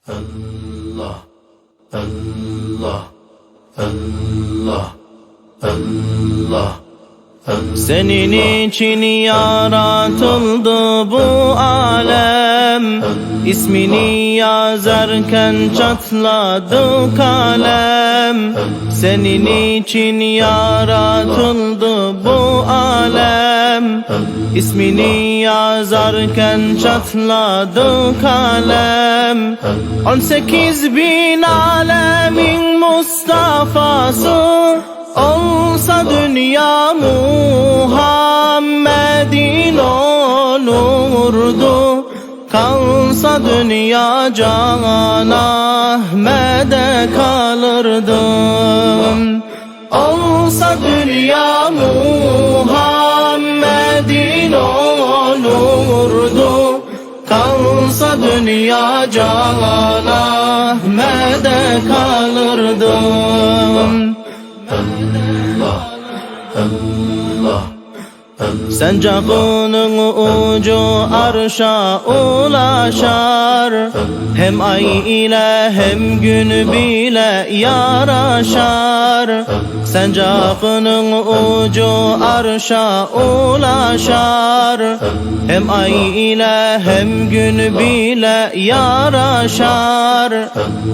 Allah, Allah, Allah, Allah, Allah. Senin için yaratıldı bu alem, İsmini yazarken çatladı kalem. Senin için yaratıldı bu alem, İsmini yazarken çatladı kalem. 18 bin alemin Mustafa'sı olsa dünya Muhammed'in olurdu. Kalsa dünya Can Ahmet'e kalırdı. Olsa dünya Muhammed'in olurdu. Kalsa dünya Can Ahmet'e kalırdı. Allah, Allah. Sancağının ucu arşa ulaşar, hem ay ile hem gün bile yaraşar. Sancağının ucu arşa ulaşar, hem ay ile hem gün bile yaraşar.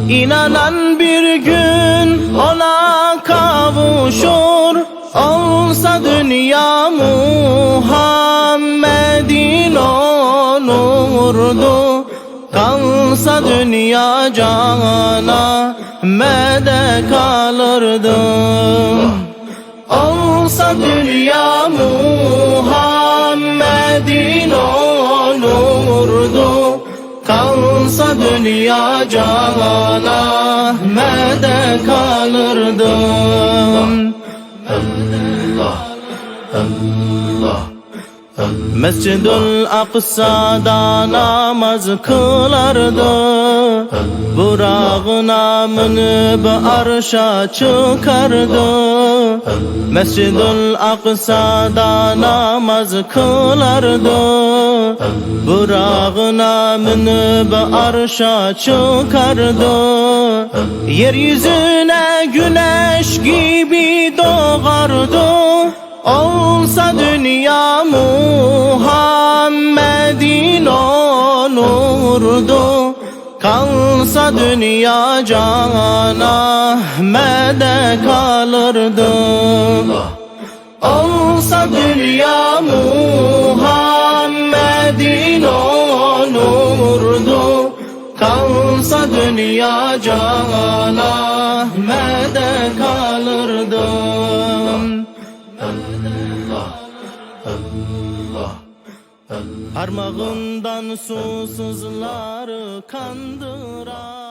İnanan bir gün ona kavuşur, olsa dünya Muhammed'in olurdu. Kalsa dünya Can Ahmet'e kalırdı. Olsa dünya Muhammed'in olurdu. Kalsa dünya Can Ahmet'e kalırdı. Allah, Allah, Allah. Mescid-ül Aksa'da namaz kılardı, Burağına minip arşa çıkardı. Mescid-ül Aksa'da namaz kılardı, Burağına minip arşa çıkardı. Yeryüzüne güneş gibi doğardı. Olsa dünya Muhammed'in olurdu. Kalsa dünya Can Ahmet'e kalırdı. Olsa dünya Muhammed'in olurdu. Kalsa dünya Can Ahmet'e kalırdı. Allah, Allah, Allah. Parmağından susuzları kandıran